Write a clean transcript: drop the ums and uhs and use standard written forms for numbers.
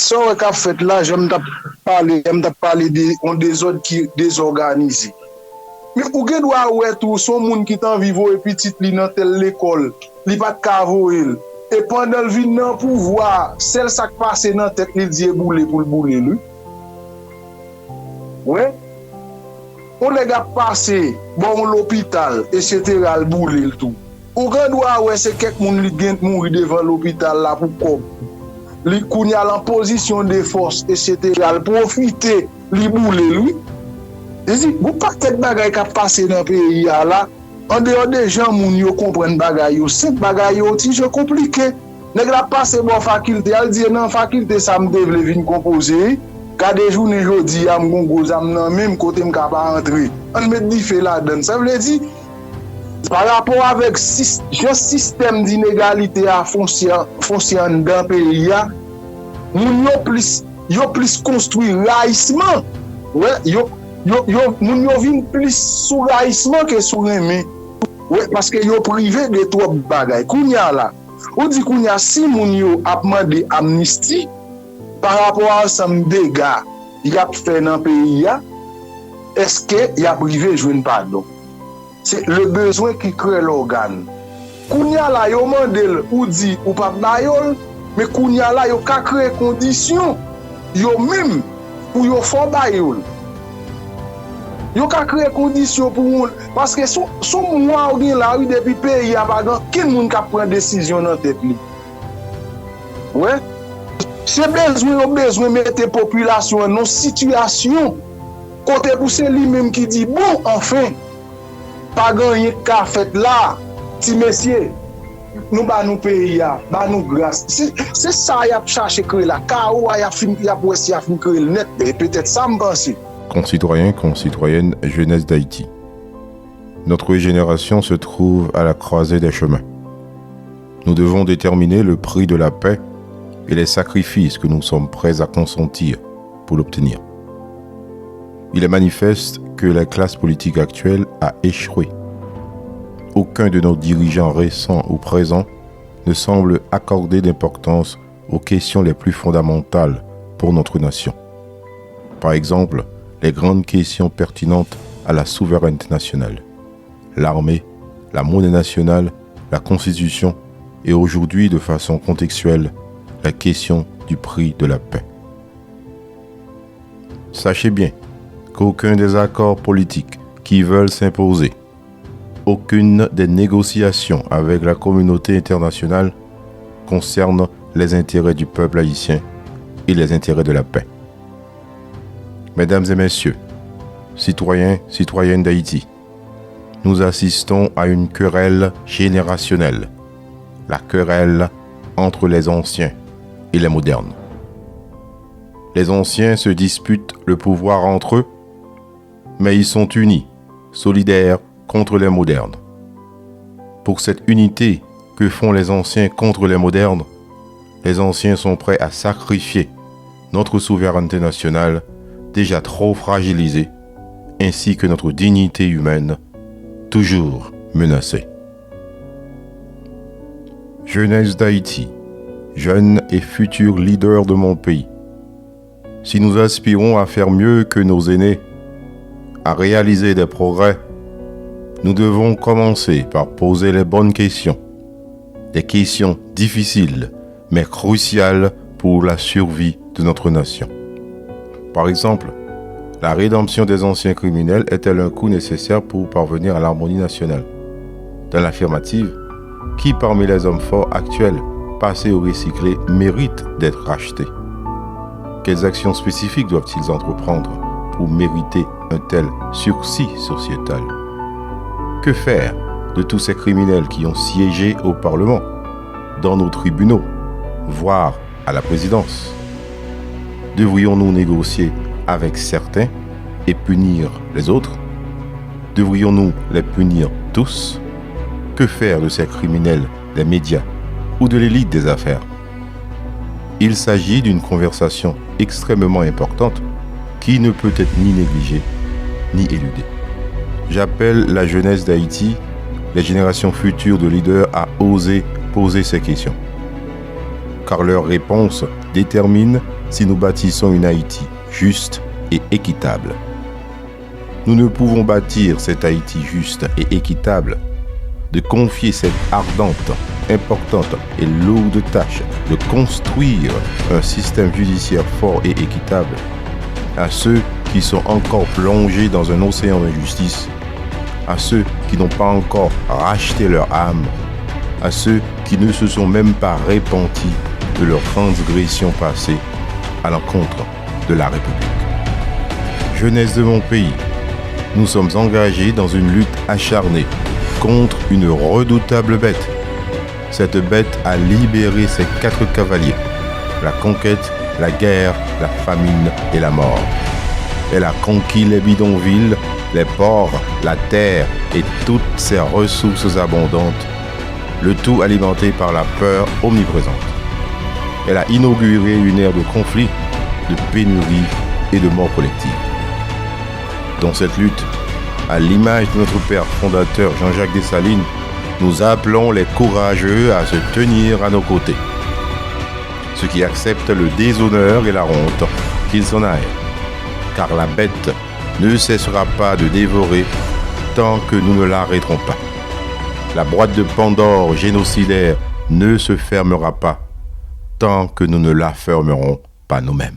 ça qu'a fait là, j'aime parler des autres qui désorganisés. Mais ou gen doit ouais tout son monde qui t'en vivo et petit li dans telle l'école, li pas cavoil et pendant le vin dans pouvoir, celle ça passe dans tête li dit bouler pour le bouler lui. Ouais. On les gars passé bon l'hôpital etc. le bouler le tout. Ou gen doit ouais c'est quelques monde li gen mourir devant l'hôpital là pour comme li kounya en position de force etc. profiter li bouler lui. Vous pas tête bagay qui a passé dans le pays là, en dehors des gens moun yo comprennent bagay yo, c'est bagay yo ti je compliqué. Nèg la passé bon faculté, elle dit non faculté ça me devle vinn composer, ka des journée jodi a m'gon gros am nan même côté m ka pas entrer. On met di fait là-dedans. Ça veut dire par rapport avec système d'inégalité à fonctionne dans le pays là, moun yo plus construit raissement. Ouais, yo vin plus sous raissement que sous remé. Ouais, parce que yo privé de trop bagay. Kounya là. On dit kounya si moun yo a demandé amnistie par rapport à ensemble dégâts y a fait dans pays là, est-ce que y a privé joindre pardon? C'est le besoin qui crée l'organe. Kounya là yo mandel ou dit ou pas bayol, mais kounya là yo ka créer condition yo même pour yo font bayol. Yo ka créer condition pour moun parce que son moi ou la rue depuis pays a pas qui moun ka prend décision dans tête li. Ouais. C'est besoin mettre population dans situation côté pour c'est lui même qui dit bon enfin pas gagner ka fait là ti messieurs nous ba nous pays a ba nous grâce c'est ça y a chercher créer là ka ou y a fin y a pour essayer à fin créer net peut-être ça me pense. Concitoyens, concitoyennes, jeunesse d'Haïti. Notre génération se trouve à la croisée des chemins. Nous devons déterminer le prix de la paix et les sacrifices que nous sommes prêts à consentir pour l'obtenir. Il est manifeste que la classe politique actuelle a échoué. Aucun de nos dirigeants récents ou présents ne semble accorder d'importance aux questions les plus fondamentales pour notre nation. Par exemple, les grandes questions pertinentes à la souveraineté nationale, l'armée, la monnaie nationale, la constitution et aujourd'hui de façon contextuelle, la question du prix de la paix. Sachez bien qu'aucun des accords politiques qui veulent s'imposer, aucune des négociations avec la communauté internationale concerne les intérêts du peuple haïtien et les intérêts de la paix. Mesdames et messieurs, citoyens, citoyennes d'Haïti, nous assistons à une querelle générationnelle, la querelle entre les anciens et les modernes. Les anciens se disputent le pouvoir entre eux, mais ils sont unis, solidaires contre les modernes. Pour cette unité que font les anciens contre les modernes, les anciens sont prêts à sacrifier notre souveraineté nationale déjà trop fragilisée, ainsi que notre dignité humaine, toujours menacée. Jeunesse d'Haïti, jeunes et futurs leaders de mon pays, si nous aspirons à faire mieux que nos aînés, à réaliser des progrès, nous devons commencer par poser les bonnes questions, des questions difficiles mais cruciales pour la survie de notre nation. Par exemple, la rédemption des anciens criminels est-elle un coût nécessaire pour parvenir à l'harmonie nationale? Dans l'affirmative, qui parmi les hommes forts actuels, passés ou recyclés, méritent d'être rachetés? Quelles actions spécifiques doivent-ils entreprendre pour mériter un tel sursis sociétal? Que faire de tous ces criminels qui ont siégé au Parlement, dans nos tribunaux, voire à la présidence? Devrions-nous négocier avec certains et punir les autres? Devrions-nous les punir tous? Que faire de ces criminels des médias ou de l'élite des affaires? Il s'agit d'une conversation extrêmement importante qui ne peut être ni négligée ni éludée. J'appelle la jeunesse d'Haïti, les générations futures de leaders à oser poser ces questions, car leurs réponses déterminent si nous bâtissons une Haïti juste et équitable. Nous ne pouvons bâtir cette Haïti juste et équitable, de confier cette ardente, importante et lourde tâche de construire un système judiciaire fort et équitable à ceux qui sont encore plongés dans un océan d'injustice, à ceux qui n'ont pas encore racheté leur âme, à ceux qui ne se sont même pas repentis de leurs transgressions passées à l'encontre de la République. Jeunesse de mon pays, nous sommes engagés dans une lutte acharnée contre une redoutable bête. Cette bête a libéré ses 4 cavaliers, la conquête, la guerre, la famine et la mort. Elle a conquis les bidonvilles, les ports, la terre et toutes ses ressources abondantes, le tout alimenté par la peur omniprésente. Elle a inauguré une ère de conflit, de pénurie et de mort collective. Dans cette lutte, à l'image de notre père fondateur Jean-Jacques Dessalines, nous appelons les courageux à se tenir à nos côtés. Ceux qui acceptent le déshonneur et la honte, qu'ils s'en aillent. Car la bête ne cessera pas de dévorer tant que nous ne l'arrêterons pas. La boîte de Pandore génocidaire ne se fermera pas tant que nous ne la fermerons pas nous-mêmes.